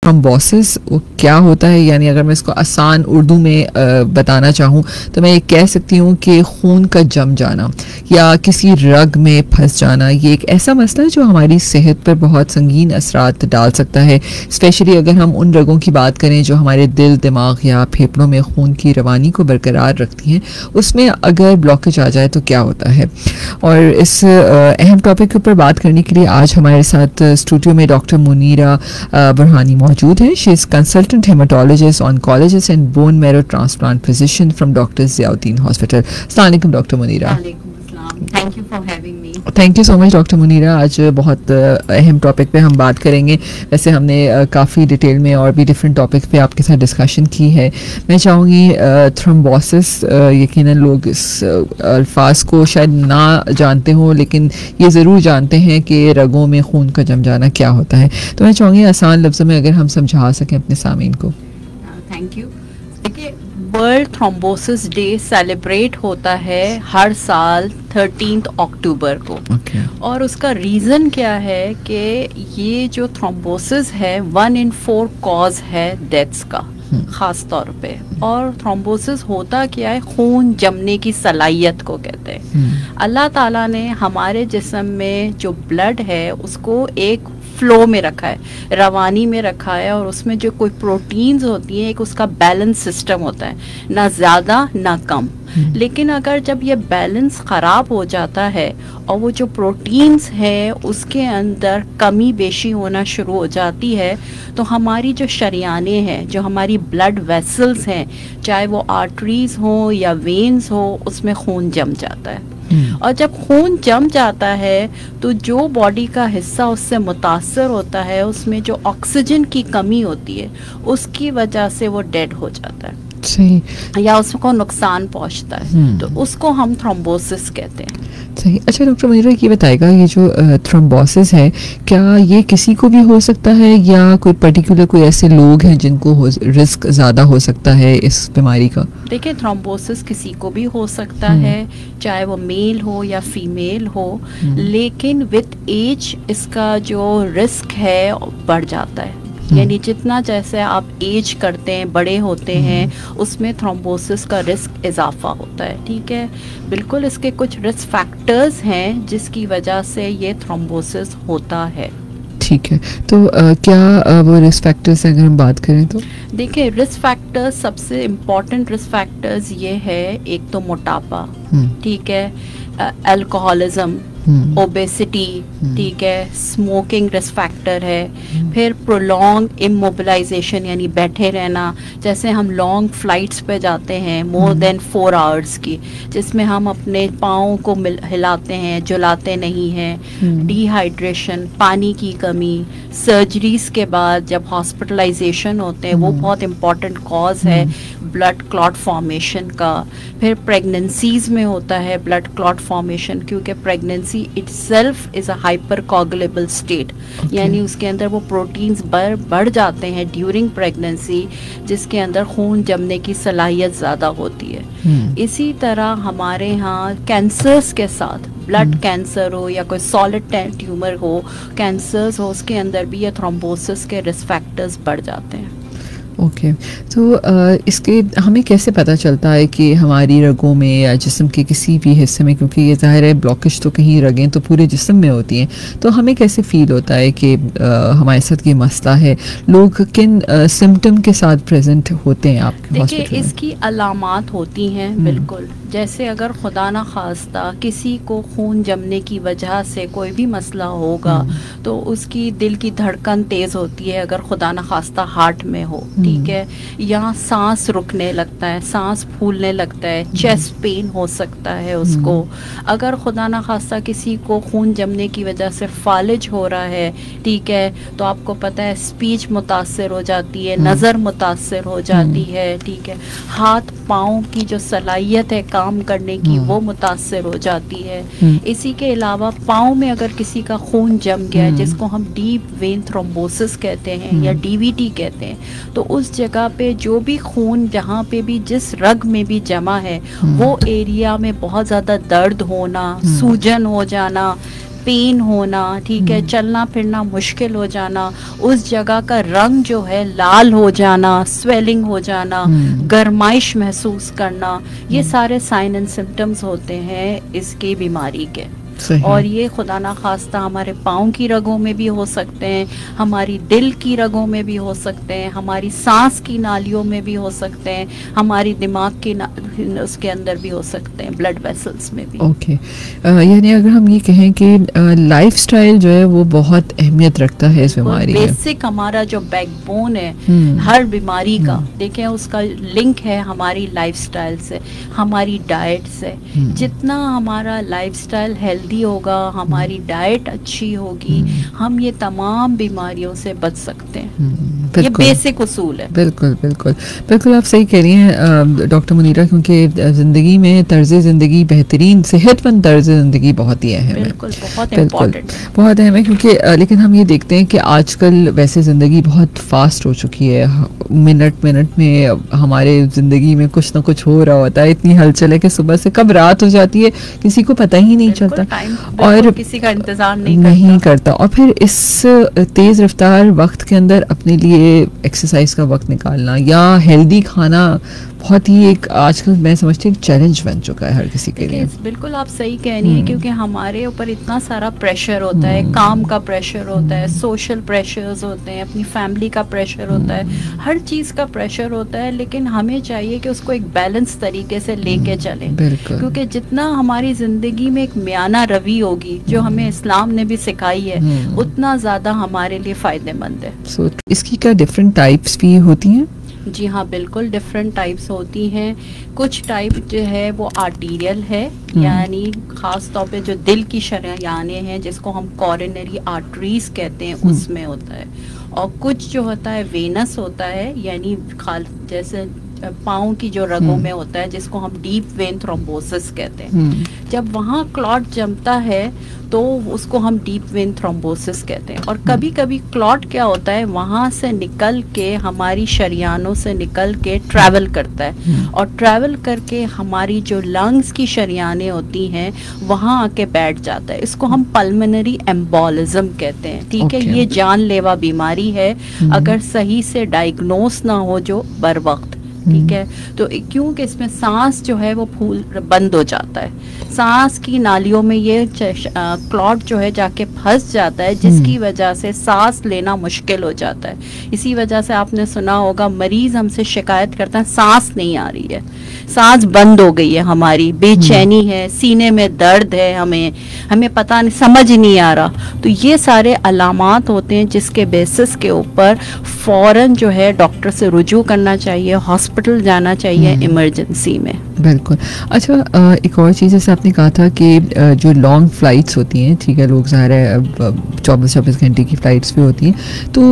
Thrombosis क्या होता है, यानी अगर मैं इसको आसान उर्दू में बताना चाहूँ तो मैं ये कह सकती हूँ कि खून का जम जाना या किसी रग में फंस जाना, ये एक ऐसा मसला है जो हमारी सेहत पर बहुत संगीन असरात डाल सकता है, स्पेशली अगर हम उन रगों की बात करें जो हमारे दिल, दिमाग या फेफड़ों में खून की रवानी को बरकरार रखती हैं। उसमें अगर ब्लॉकेज आ जाए तो क्या होता है। और इस अहम टॉपिक के ऊपर बात करने के लिए आज हमारे साथ स्टूडियो में डॉक्टर मुनीरा बुरहानी मौजूद है। She is consultant haematologist, oncologist and bone marrow transplant physician from doctor Ziauddin hospital. अस्सलाम वालेकुम doctor Munira. Thank you for having me. Thank you so much doctor Munira. आज बहुत अहम टॉपिक पे हम बात करेंगे। वैसे हमने काफ़ी डिटेल में और भी डिफरेंट टॉपिक पे आपके साथ डिस्कशन की है। मैं चाहूँगी थ्रोम्बोसिस, यकीनन लोग इस अल्फाज को शायद ना जानते हों, लेकिन ये ज़रूर जानते हैं कि रगों में खून का जम जाना क्या होता है। तो मैं चाहूँगी आसान लफ्ज़ों में अगर हम समझा सकें अपने सामीन को। Thank you. देखिए, वर्ल्ड थ्रोम्बोसिस डे सेलिब्रेट होता है हर साल 13 अक्टूबर को। और उसका रीज़न क्या है कि ये जो थ्रोम्बोसिस है 1 in 4 कॉज है डेथ्स का ख़ास तौर पे। और थ्रोम्बोसिस होता क्या है, खून जमने की सलाहियत को कहते हैं। अल्लाह ताला ने हमारे जिस्म में जो ब्लड है उसको एक फ्लो में रखा है, रवानी में रखा है, और उसमें जो कोई प्रोटीन्स होती हैं एक उसका बैलेंस सिस्टम होता है, ना ज़्यादा ना कम। लेकिन अगर जब ये बैलेंस ख़राब हो जाता है और वो जो प्रोटीन्स हैं उसके अंदर कमी बेशी होना शुरू हो जाती है, तो हमारी जो शरियाने हैं, जो हमारी ब्लड वेसल्स हैं, चाहे वो आर्टरीज हो या वेन्स हो, उसमें खून जम जाता है। और जब खून जम जाता है तो जो बॉडी का हिस्सा उससे मुतासर होता है, उसमें जो ऑक्सीजन की कमी होती है उसकी वजह से वो डेड हो जाता है। सही। या उसको नुकसान पहुंचता है, तो उसको हम थ्रोम्बोसिस कहते हैं। सही। अच्छा डॉक्टर मुनीरा, ये बताएगा ये जो थ्रोम्बोसिस है क्या ये किसी को भी हो सकता है या कोई पर्टिकुलर कोई ऐसे लोग हैं जिनको रिस्क ज़्यादा हो सकता है इस बीमारी का? देखिए, थ्रोम्बोसिस किसी को भी हो सकता है, चाहे वो मेल हो या फीमेल हो, लेकिन विद एज इसका जो रिस्क है बढ़ जाता है। यानी जितना जैसे आप एज करते हैं, बड़े होते हैं, उसमें थ्रोम्बोसिस का रिस्क इजाफा होता है। ठीक है, बिल्कुल इसके कुछ रिस्क फैक्टर्स हैं जिसकी वजह से ये थ्रोम्बोसिस होता है। ठीक है, तो क्या वो रिस्क फैक्टर्स अगर हम बात करें तो? देखिए, रिस्क फैक्टर्स, सबसे इम्पॉर्टेंट रिस्क फैक्टर्स ये है, एक तो मोटापा, ठीक है, अल्कोहलिज्म, ओबेसिटी, ठीक है, स्मोकिंग रिस्क फैक्टर है, फिर प्रोलॉन्ग इमोबिलाइजेशन यानी बैठे रहना, जैसे हम लॉन्ग फ्लाइट्स पे जाते हैं मोर देन 4 आवर्स की, जिसमें हम अपने पाँव को हिलाते हैं, झुलाते नहीं हैं, डिहाइड्रेशन, पानी की कमी, सर्जरीज के बाद जब हॉस्पिटलाइजेशन होते हैं वो बहुत इम्पॉर्टेंट कॉज है ब्लड क्लॉट फॉर्मेशन का। फिर प्रेगनेंसीज में होता है ब्लड क्लॉट फॉर्मेशन, क्योंकि pregnancy itself is a hyper coagulable state, यानी उसके अंदर वो प्रोटीन्स बढ़ जाते हैं ड्यूरिंग प्रेगनेंसी, जिसके अंदर खून जमने की सलाहियत ज़्यादा होती है। इसी तरह हमारे यहाँ कैंसर्स के साथ, ब्लड कैंसर हो या कोई सॉलिड ट्यूमर हो, कैंसर्स हो, उसके अंदर भी ये थ्रोम्बोसिस के रिस्क फैक्टर्स बढ़ जाते हैं। ओके, तो इसके हमें कैसे पता चलता है कि हमारी रगों में या जिस्म के किसी भी हिस्से में, क्योंकि ये ज़ाहिर है ब्लॉकेज तो कहीं रगें तो पूरे जिस्म में होती हैं, तो हमें कैसे फील होता है कि हमारे साथ ये मसला है? लोग किन सिम्टम के साथ प्रेजेंट होते हैं आपके हॉस्पिटल में? देखिए, इसकी अलामात होती हैं, बिल्कुल, जैसे अगर खुदा ना खास्ता किसी को खून जमने की वजह से कोई भी मसला होगा तो उसकी दिल की धड़कन तेज़ होती है, अगर खुदा ना खास्ता हार्ट में हो, ठीक है, या सांस रुकने लगता है, सांस फूलने लगता है, चेस्ट पेन हो सकता है उसको। अगर खुदा ना खास्ता किसी को खून जमने की वजह से फालिज हो रहा है, ठीक है, तो आपको पता है स्पीच मुतासर हो जाती है, नज़र मुतासर हो जाती है, ठीक है, हाथ पाँव की जो सलाहियत है काम करने की वो मुतासर हो जाती है। इसी के अलावा पाँव में अगर किसी का खून जम गया है, जिसको हम डीप वेन थ्रोम्बोसिस कहते हैं या डीवीटी कहते हैं, तो उस जगह पे जो भी खून जहाँ पे भी जिस रग में भी जमा है वो एरिया में बहुत ज़्यादा दर्द होना, सूजन हो जाना, पेन होना, ठीक है, चलना फिरना मुश्किल हो जाना, उस जगह का रंग जो है लाल हो जाना, स्वेलिंग हो जाना, गर्माइश महसूस करना, ये सारे साइन एंड सिम्टम्स होते हैं इसकी बीमारी के। और ये खुदा ना खास्ता हमारे पाँव की रगों में भी हो सकते हैं, हमारी दिल की रगों में भी हो सकते हैं, हमारी सांस की नालियों में भी हो सकते हैं, हमारी दिमाग की उसके अंदर भी हो सकते हैं, ब्लड वेसल्स में भी। ओके यानी अगर हम ये कहें कि लाइफस्टाइल जो है वो बहुत अहमियत रखता है इस बीमारी में। बेसिक हमारा जो बैकबोन है हर बीमारी का, देखें उसका लिंक है हमारी लाइफस्टाइल से, हमारी डाइट से। जितना हमारा लाइफस्टाइल हेल्दी होगा, हमारी डाइट अच्छी होगी, हम ये तमाम बीमारियों से बच सकते हैं। ये बेसिक उसूल है। बिल्कुल बिल्कुल बिल्कुल आप सही कह रही हैं डॉक्टर मुनीरा, क्योंकि ज़िंदगी में तर्ज ज़िंदगी, बेहतरीन सेहतमंद तर्ज ज़िंदगी बहुत ही अहम है। बिल्कुल बहुत इम्पोर्टेंट, बहुत अहम है, क्योंकि लेकिन हम ये देखते हैं कि आजकल वैसे ज़िंदगी बहुत फास्ट हो चुकी है। मिनट मिनट में हमारे ज़िंदगी में कुछ ना कुछ हो रहा होता है, इतनी हलचल है कि सुबह से कब रात हो जाती है किसी को पता ही नहीं चलता और किसी का इंतजार नहीं करता। और फिर इस तेज़ रफ्तार वक्त के अंदर अपने लिए एक्सरसाइज का वक्त निकालना या हेल्दी खाना बहुत ही एक आजकल मैं समझती हूँ चैलेंज बन चुका है हर किसी के लिए। बिल्कुल आप सही कह रही हैं, क्योंकि हमारे ऊपर इतना सारा प्रेशर होता है, काम का प्रेशर होता है, सोशल प्रेशर्स होते हैं, अपनी फैमिली का प्रेशर होता है, हर चीज़ का प्रेशर होता है। लेकिन हमें चाहिए कि उसको एक बैलेंस तरीके से लेके चलें, क्योंकि जितना हमारी ज़िंदगी में एक मियाना रवि होगी जो हमें इस्लाम ने भी सिखाई है, उतना ज़्यादा हमारे लिए फ़ायदेमंद है। इसकी क्या डिफरेंट टाइप्स भी होती हैं? जी हाँ, बिल्कुल डिफरेंट टाइप्स होती हैं। कुछ टाइप जो है वो आर्टीरियल है, यानी ख़ास तौर पे जो दिल की शरेयानें हैं जिसको हम कॉरोनरी आर्टरीज कहते हैं, उसमें होता है। और कुछ जो होता है वेनस होता है, यानी जैसे पाँव की जो रगों में होता है जिसको हम डीप वेन थ्रोम्बोसिस कहते हैं। जब वहाँ क्लॉट जमता है तो उसको हम डीप वेन थ्रोम्बोसिस कहते हैं। और कभी कभी क्लॉट क्या होता है, वहाँ से निकल के हमारी शरियानों से निकल के ट्रैवल करता है, और ट्रैवल करके हमारी जो लंग्स की शरियानें होती हैं वहाँ आके बैठ जाता है। इसको हम पल्मोनरी एम्बोलिज्म कहते हैं। ठीक है, ये जानलेवा बीमारी है अगर सही से डायग्नोस ना हो जो बर वक्त। ठीक है, तो क्योंकि इसमें सांस जो है वो फूल बंद हो जाता है, सांस की नालियों में ये क्लॉट जो है जाके फंस जाता है, जिसकी वजह से सांस लेना मुश्किल हो जाता है। इसी वजह से आपने सुना होगा मरीज हमसे शिकायत करता है सांस नहीं आ रही है, सांस बंद हो गई है, हमारी बेचैनी है, सीने में दर्द है, हमें पता नहीं, समझ नहीं आ रहा। तो ये सारे अलामात होते हैं जिसके बेसिस के ऊपर फौरन जो है डॉक्टर से रुजू करना चाहिए, हॉस्पिटल जाना चाहिए इमरजेंसी में। बिल्कुल। अच्छा, एक और चीज़ जैसे आपने कहा था कि जो लॉन्ग फ्लाइट्स होती हैं, ठीक है, लोग ज़ाहिर है 24-24 घंटे की फ़्लाइट्स भी होती हैं, तो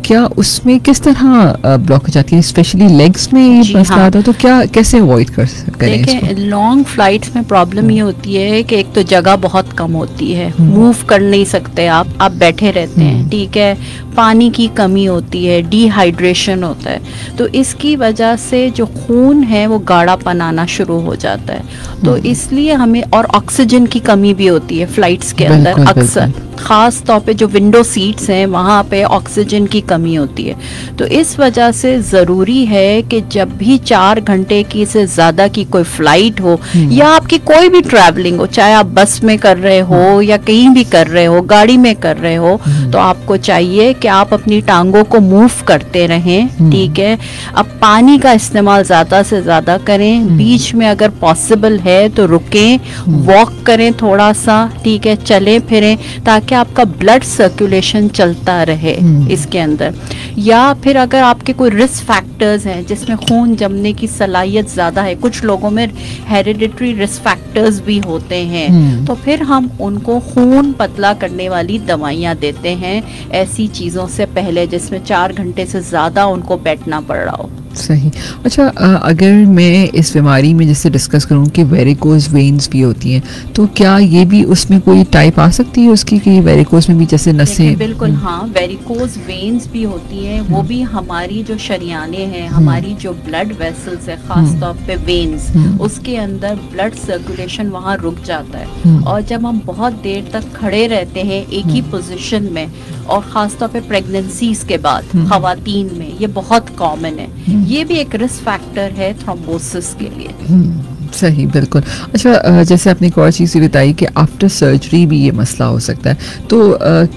क्या उसमें किस तरह ब्लॉक हो जाती है, स्पेशली लेग्स में ये मसला आता है, तो क्या कैसे अवॉइड करें इसको? देखिए, लॉन्ग फ्लाइट्स में प्रॉब्लम ये होती है कि एक तो जगह बहुत कम होती है, मूव कर नहीं सकते आप बैठे रहते हैं, ठीक है, पानी की कमी होती है, डिहाइड्रेशन होता है, तो इसकी वजह से जो खून है वो गाढ़ापन आना शुरू हो जाता है। तो इसलिए हमें, और ऑक्सीजन की कमी भी होती है फ्लाइट्स के अंदर अक्सर, ख़ास तौर पे जो विंडो सीट्स हैं वहाँ पे ऑक्सीजन की कमी होती है। तो इस वजह से ज़रूरी है कि जब भी 4 घंटे की से ज़्यादा की कोई फ़्लाइट हो या आपकी कोई भी ट्रैवलिंग हो, चाहे आप बस में कर रहे हो या कहीं भी कर रहे हो, गाड़ी में कर रहे हो, तो आपको चाहिए कि आप अपनी टांगों को मूव करते रहें। ठीक है, अब पानी का इस्तेमाल ज़्यादा से ज़्यादा करें, बीच में अगर पॉसिबल है तो रुकें, वॉक करें थोड़ा सा, ठीक है, चलें फिरें, ताकि आपका ब्लड सर्कुलेशन चलता रहे इसके अंदर। या फिर अगर आपके कोई रिस्क फैक्टर्स हैं जिसमें खून जमने की सलाहियत ज़्यादा है, कुछ लोगों में हेरिडिटरी रिस्क फैक्टर्स भी होते हैं, तो फिर हम उनको खून पतला करने वाली दवाइयाँ देते हैं ऐसी चीज़ों से पहले जिसमें 4 घंटे से ज़्यादा उनको बैठना पड़ रहा हो। सही। अच्छा, अगर मैं इस बीमारी में जैसे डिस्कस करूं कि वेरिकोज वेन्स भी होती हैं, तो क्या ये भी उसमें कोई टाइप आ सकती है उसकी कि वेरिकोज में भी जैसे नसें? बिल्कुल हाँ, वेरिकोज वेन्स भी होती हैं। वो भी हमारी जो शरियाने हैं, हमारी जो ब्लड वेसल्स है, खास तौर पे वेन्स, उसके अंदर ब्लड सर्कुलेशन वहाँ रुक जाता है। और जब हम बहुत देर तक खड़े रहते हैं एक ही पोजीशन में, और ख़ास तौर पे प्रेगनेंसीज के बाद ख़वातीन में ये बहुत कॉमन है। ये भी एक रिस्क फैक्टर है थ्रोम्बोसिस के लिए। सही, बिल्कुल। अच्छा, जैसे आपने एक और चीज़ बताई कि आफ्टर सर्जरी भी ये मसला हो सकता है, तो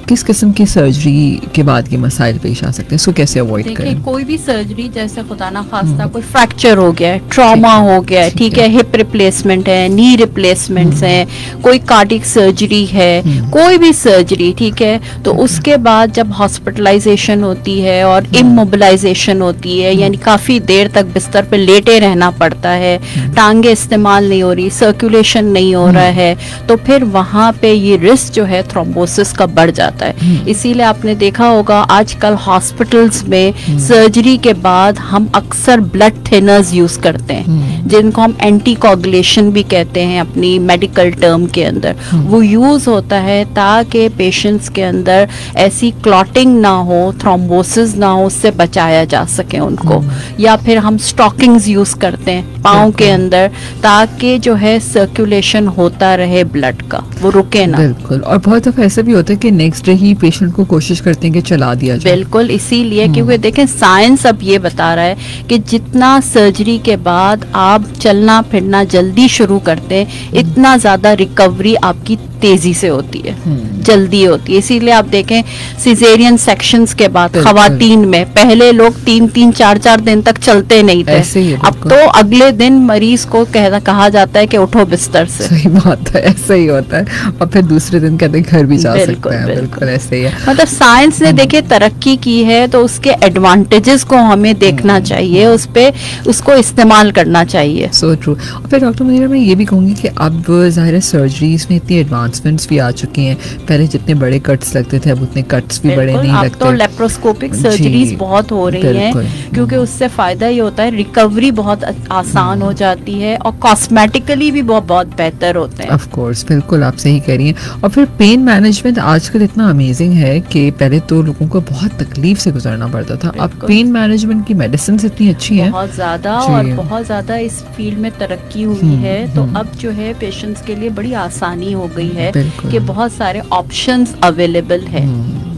किस किस्म की सर्जरी के बाद ये मसाइल पेश आ सकते हैं, इसको कैसे अवॉइड करें? देखिए, कोई भी सर्जरी, जैसे खुदा ना खास्ता कोई फ्रैक्चर हो गया है, ट्रॉमा हो गया है, ठीक है, हिप रिप्लेसमेंट है, नी रिप्लेसमेंट्स हैं, कोई कार्डियक सर्जरी है, कोई भी सर्जरी, ठीक है, तो उसके बाद जब हॉस्पिटलाइजेशन होती है और इमोबिलाइजेशन होती है, यानी काफ़ी देर तक बिस्तर पे लेटे रहना पड़ता है, टांगे इस्तेमाल नहीं हो रही, सर्कुलेशन नहीं हो रहा है, तो फिर वहाँ पे ये रिस्क जो है थ्रोम्बोसिस का बढ़ जाता है। इसीलिए आपने देखा होगा आजकल हॉस्पिटल्स में सर्जरी के बाद हम अक्सर ब्लड थिनर्स यूज करते हैं, जिनको हम एंटीकोगुलेशन भी कहते हैं अपनी मेडिकल टर्म के अंदर। वो यूज होता है ताकि पेशेंट्स के अंदर ऐसी क्लॉटिंग ना हो, थ्रोम्बोसिस ना हो, उससे बचाया जा सके उनको। या फिर हम स्टॉकिंग्स यूज करते हैं पाँव के अंदर, ताकि जो है सर्कुलेशन होता रहे ब्लड का, वो रुके ना। बिल्कुल। और बहुत दफा ऐसा भी होता है कि नेक्स्ट डे ही पेशेंट को कोशिश करते हैं कि चला दिया जाए। बिल्कुल, इसीलिए क्योंकि देखें साइंस अब ये बता रहा है कि जितना सर्जरी के बाद आप चलना फिरना जल्दी शुरू करते हैं, इतना ज्यादा रिकवरी आपकी तेजी से होती है, जल्दी होती है। इसीलिए आप देखें सिजेरियन सेक्शंस के बाद खवातीन में पहले लोग 3-3, 4-4 दिन तक चलते नहीं थे, अब तो अगले दिन मरीज को कहा जाता है कि उठो बिस्तर से। सही बात है, ऐसा ही होता है। और फिर दूसरे दिन कहते हैं घर भी जा सकते हैं। बिल्कुल ऐसे ही है। मतलब साइंस ने देखे तरक्की की है, तो उसके एडवांटेजेस को हमें देखना चाहिए, उस पे उसको इस्तेमाल करना चाहिए। So true. और फिर डॉक्टर मुनीरा, मैं ये भी कहूँगी कि अब ज़ाहिर है सर्जरीज में इतनी एडवांसमेंट्स भी आ चुकी हैं। पहले जितने बड़े कट्स लगते थे, अब उतने कट्स भी बड़े नहीं लगते। अब तो लेप्रोस्कोपिक सर्जरीज बहुत हो रही हैं, क्योंकि उससे फायदा ये होता है रिकवरी बहुत आसान हो जाती है और कॉस्मेटिकली भी बहुत बेहतर होते हैं। ऑफ कोर्स, बिल्कुल आप सही कह रही हैं। और फिर पेन मैनेजमेंट आजकल इतना अमेजिंग है कि पहले तो लोगों को बहुत तकलीफ से गुजरना पड़ता था, अब पेन मैनेजमेंट की मेडिसिन इतनी अच्छी हैं बहुत ज़्यादा, और बहुत ज़्यादा इस फील्ड में तरक्की हुई है। तो अब जो है पेशेंट्स के लिए बड़ी आसानी हो गई है कि बहुत सारे ऑप्शंस अवेलेबल है।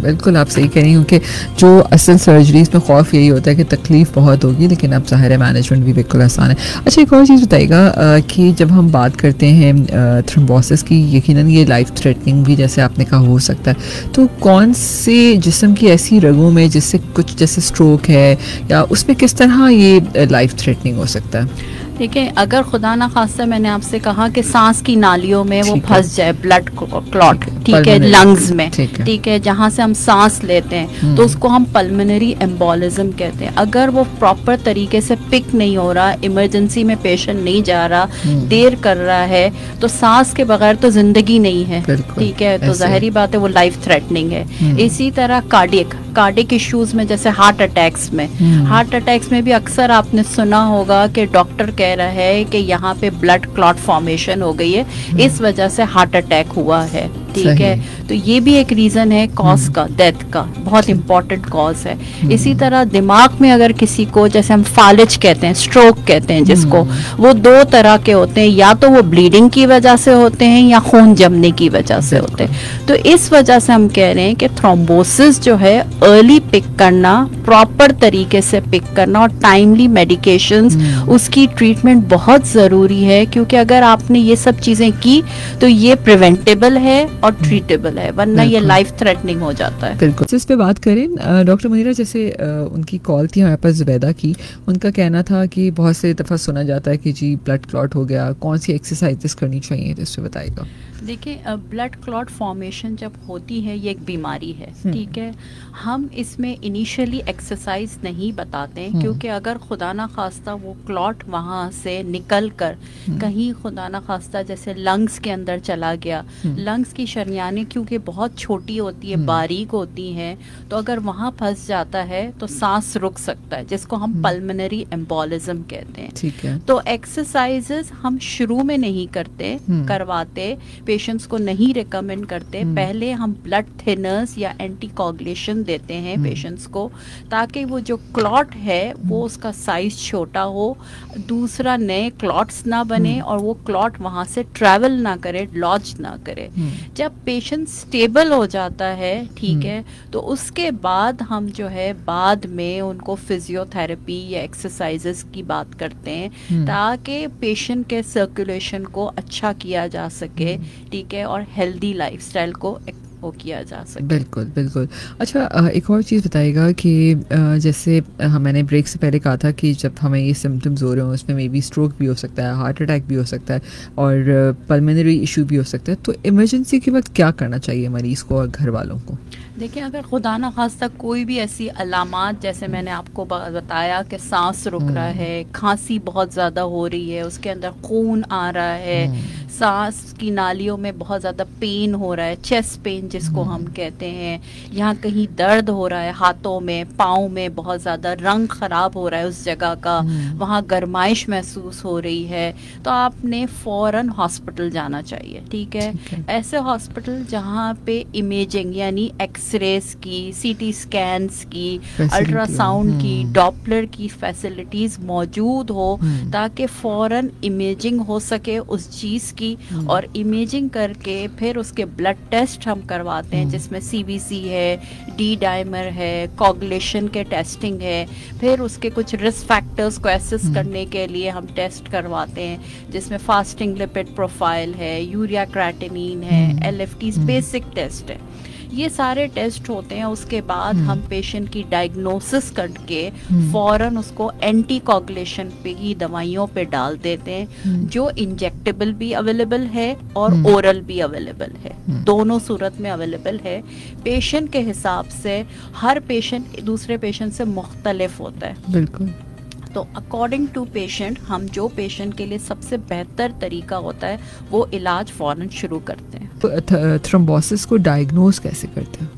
बिल्कुल आप सही कह रही हैं, क्योंकि जो असल सर्जरीज में खौफ यही होता है कि तकलीफ बहुत होगी, लेकिन अब ज़ाहिर है मैनेजमेंट भी बिल्कुल आसान है। अच्छा, एक और चीज़ बताइएगा कि जब हम बात करते हैं थ्रोम्बोसिस की, यकीनन ये लाइफ थ्रेटनिंग भी जैसे आपने कहा हो सकता है, तो कौन से जिस्म की ऐसी रगों में जिससे कुछ जैसे स्ट्रोक है या उसमें किस तरह ये लाइफ थ्रेटनिंग हो सकता है? देखिए, अगर खुदा ना खास्ता मैंने आपसे कहा कि सांस की नालियों में वो फंस जाए ब्लड क्लॉट, ठीक है, लंग्स में, ठीक है, जहाँ से हम सांस लेते हैं, तो उसको हम पल्मोनरी एम्बोलिज्म कहते हैं। अगर वो प्रॉपर तरीके से पिक नहीं हो रहा, इमरजेंसी में पेशेंट नहीं जा रहा, देर कर रहा है, तो सांस के बगैर तो जिंदगी नहीं है, ठीक है, तो जाहिर बात है वो लाइफ थ्रेटनिंग है। इसी तरह कार्डियक इश्यूज में, जैसे हार्ट अटैक्स में भी अक्सर आपने सुना होगा कि डॉक्टर कह रहा है कि यहाँ पे ब्लड क्लॉट फॉर्मेशन हो गई है, इस वजह से हार्ट अटैक हुआ है, ठीक है, तो ये भी एक रीजन है कॉज का, डेथ का, बहुत इंपॉर्टेंट कॉज है। इसी तरह दिमाग में अगर किसी को, जैसे हम फालिज कहते हैं, स्ट्रोक कहते हैं जिसको, वो दो तरह के होते हैं, या तो वो ब्लीडिंग की वजह से होते हैं या खून जमने की वजह से होते हैं। तो इस वजह से हम कह रहे हैं कि थ्रोम्बोसिस जो है अर्ली पिक करना, प्रॉपर तरीके से पिक करना और टाइमली मेडिकेशंस, उसकी ट्रीटमेंट बहुत ज़रूरी है, क्योंकि अगर आपने ये सब चीज़ें की तो ये प्रिवेंटेबल है और ट्रीटेबल है, वरना ये लाइफ थ्रेटनिंग हो जाता है। बिल्कुल। इस पे बात करें डॉक्टर मुनीरा, जैसे उनकी कॉल थी हमारे पास जुबैदा की, उनका कहना था कि बहुत से दफ़ा सुना जाता है कि जी ब्लड क्लॉट हो गया, कौन सी एक्सरसाइजेस करनी चाहिए, तो इस पे बताइएगा। देखिए, ब्लड क्लॉट फॉर्मेशन जब होती है ये एक बीमारी है, ठीक है। हम इसमें इनिशियली एक्सरसाइज नहीं बताते हैं, क्योंकि अगर खुदा ना खास्ता वो क्लॉट वहाँ से निकल कर कहीं खुदा ना खास्ता जैसे लंग्स के अंदर चला गया, लंग्स की शरियानें क्योंकि बहुत छोटी होती है, बारीक होती हैं, तो अगर वहाँ फंस जाता है तो सांस रुक सकता है, जिसको हम पल्मोनरी एम्बोलिज्म कहते हैं। ठीक है। तो एक्सरसाइजेस हम शुरू में नहीं करवाते, पेशेंट्स को नहीं रिकमेंड करते। पहले हम ब्लड थिनर्स या एंटीकोगुलेशन देते हैं पेशेंट्स को, ताकि वो जो क्लॉट है वो उसका साइज छोटा हो, दूसरा नए क्लॉट्स ना बने और वो क्लॉट वहाँ से ट्रैवल ना करे, लॉज ना करे। जब पेशेंट स्टेबल हो जाता है, ठीक है, तो उसके बाद हम जो है बाद में उनको फिजियोथेरेपी या एक्सरसाइजेस की बात करते हैं, ताकि पेशेंट के सर्कुलेशन को अच्छा किया जा सके, ठीक है, और हेल्दी लाइफस्टाइल को वो किया जा सके। बिल्कुल बिल्कुल। अच्छा, एक और चीज़ बताइएगा कि जैसे मैंने ब्रेक से पहले कहा था कि जब हमें ये सिम्टम्स हो रहे हो उसमें मे बी स्ट्रोक भी हो सकता है, हार्ट अटैक भी हो सकता है और पल्मोनरी इशू भी हो सकता है, तो इमरजेंसी के वक्त क्या करना चाहिए मरीज़ को और घर वालों को? देखिए, अगर खुदा ना खास्ता कोई भी ऐसी अलामात, जैसे मैंने आपको बताया कि सांस रुक रहा है, खांसी बहुत ज़्यादा हो रही है, उसके अंदर खून आ रहा है, सांस की नालियों में बहुत ज़्यादा पेन हो रहा है, चेस्ट पेन जिसको हम कहते हैं, यहाँ कहीं दर्द हो रहा है, हाथों में, पाँव में बहुत ज़्यादा रंग ख़राब हो रहा है उस जगह का, वहाँ गर्माइश महसूस हो रही है, तो आपने फ़ौरन हॉस्पिटल जाना चाहिए, ठीक है। ऐसे हॉस्पिटल जहाँ पे इमेजिंग यानी एक्सरेस की, सीटी स्कैन्स की, अल्ट्रासाउंड की, डॉपलर की फैसिलिटीज़ मौजूद हो, ताकि फ़ौरन इमेजिंग हो सके उस चीज़ की, और इमेजिंग करके फिर उसके ब्लड टेस्ट हम करवाते हैं, जिसमें सीबीसी है, डी डाइमर है, कोगुलेशन के टेस्टिंग है, फिर उसके कुछ रिस्क फैक्टर्स को एसेस करने के लिए हम टेस्ट करवाते हैं, जिसमें फास्टिंग लिपिड प्रोफाइल है, यूरिया क्रेटिनिन है, एलएफटीज बेसिक टेस्ट है, ये सारे टेस्ट होते हैं। उसके बाद हम पेशेंट की डायग्नोसिस करके फौरन उसको एंटीकोगुलेशन पे की दवाइयों पे डाल देते हैं, जो इंजेक्टेबल भी अवेलेबल है और ओरल भी अवेलेबल है, दोनों सूरत में अवेलेबल है। पेशेंट के हिसाब से हर पेशेंट दूसरे पेशेंट से मुख्तलिफ होता है, बिल्कुल। तो अकॉर्डिंग टू पेशेंट हम जो पेशेंट के लिए सबसे बेहतर तरीका होता है वो इलाज फौरन शुरू करते हैं। थ्रोम्बोसिस को डायग्नोज कैसे करते हैं?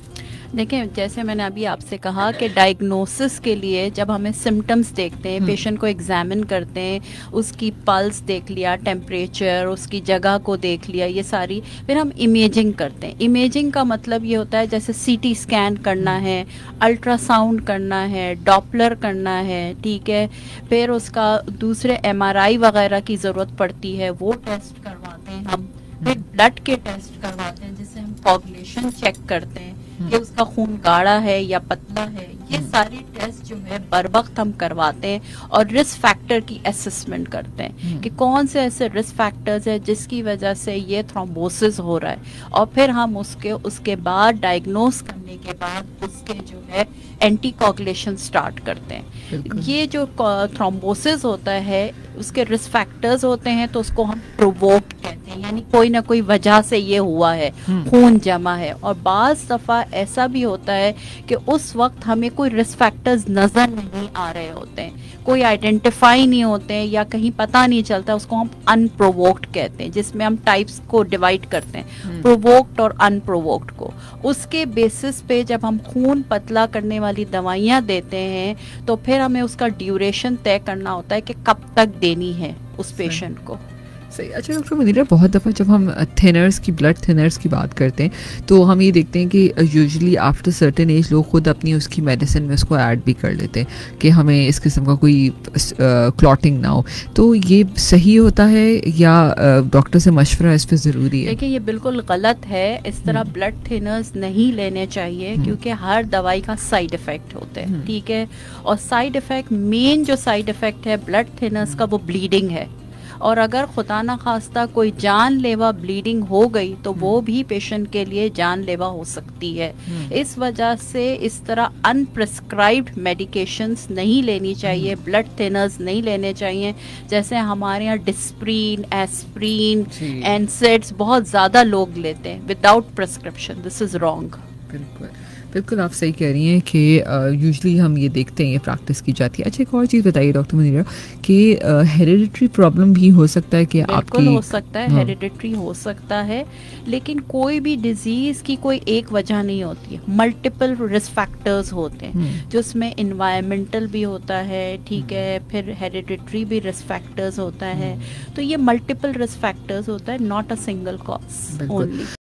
देखें, जैसे मैंने अभी आपसे कहा कि डायग्नोसिस के लिए जब हमें सिम्टम्स देखते हैं, पेशेंट को एग्जामिन करते हैं, उसकी पल्स देख लिया, टेम्परेचर, उसकी जगह को देख लिया, ये सारी, फिर हम इमेजिंग करते हैं। इमेजिंग का मतलब ये होता है जैसे सीटी स्कैन करना है, अल्ट्रासाउंड करना है, डॉपलर करना है, ठीक है, फिर उसका दूसरे एमआरआई वगैरह की ज़रूरत पड़ती है, वो टेस्ट करवाते हैं हम, फिर ब्लड के टेस्ट करवाते हैं, जिससे हम कोगुलेशन चेक करते हैं कि उसका खून गाढ़ा है या पतला है। ये सारी टेस्ट जो है बर वक्त हम करवाते हैं और रिस्क फैक्टर की असेसमेंट करते हैं कि कौन से ऐसे रिस्क फैक्टर्स है जिसकी वजह से ये थ्रोम्बोसिस हो रहा है, और फिर हम उसके बाद डायग्नोस करने के बाद उसके जो है एंटीकोगुलेशन स्टार्ट करते हैं। ये जो थ्रोम्बोसिस होता है उसके रिस्क फैक्टर्स होते हैं, तो उसको हम प्रोवोक्ड कहते हैं, यानी कोई ना कोई वजह से ये हुआ है, खून जमा है। और बाज़ दफ़ा ऐसा भी होता है कि उस वक्त हमें कोई रिस्क फैक्टर्स नज़र नहीं आ रहे होते हैं, कोई आइडेंटिफाई नहीं होते हैं या कहीं पता नहीं चलता, उसको हम अनप्रोवोक्ड कहते हैं, जिसमें हम टाइप्स को डिवाइड करते हैं, प्रोवोक्ड और अनप्रोवोक्ड को। उसके बेसिस पे जब हम खून पतला करने वाली दवाइयाँ देते हैं तो फिर हमें उसका ड्यूरेशन तय करना होता है कि कब तक देनी है उस पेशेंट को। सही। अच्छा डॉक्टर मुनीरा, बहुत दफ़ा जब हम थिनर्स की, ब्लड थिनर्स की बात करते हैं तो हम ये देखते हैं कि यूजुअली आफ्टर सर्टेन एज लोग खुद अपनी उसकी मेडिसिन में उसको ऐड भी कर लेते हैं कि हमें इस किस्म का कोई क्लॉटिंग ना हो, तो ये सही होता है या डॉक्टर से मशवरा इस पर ज़रूरी है? देखिए, ये बिल्कुल गलत है, इस तरह ब्लड थिनर्स नहीं लेने चाहिए, क्योंकि हर दवाई का साइड इफ़ेक्ट होते हैं, ठीक है, और साइड इफ़ेक्ट, मेन जो साइड इफ़ेक्ट है ब्लड थिनर्स का वो ब्लीडिंग है। और अगर खुदा ना खास्ता कोई जानलेवा ब्लीडिंग हो गई तो वो भी पेशेंट के लिए जानलेवा हो सकती है। इस वजह से इस तरह अनप्रिस्क्राइब्ड मेडिकेशंस नहीं लेनी चाहिए, ब्लड थिनर्स नहीं लेने चाहिए। जैसे हमारे यहाँ डिस्प्रीन, एस्प्रीन, एनसेड्स बहुत ज़्यादा लोग लेते हैं without prescription. This is wrong. बिल्कुल बिल्कुल आप सही कह रही हैं कि यूजुअली हम ये देखते हैं, ये प्रैक्टिस की जाती है। अच्छा, एक और चीज़ बताइए डॉक्टर मुनीरा कि हेरिडिटरी प्रॉब्लम भी हो सकता है कि आपकी? हो सकता है, हेरिडिटरी हो सकता है, लेकिन कोई भी डिजीज़ की कोई एक वजह नहीं होती है। मल्टीपल रिस्क फैक्टर्स होते हैं, जो उसमें इन्वायरमेंटल भी होता है, ठीक है, फिर हेरिडिटरी भी रिस्क फैक्टर्स होता है। तो ये मल्टीपल रिस्क फैक्टर्स होता है, not a single cause only.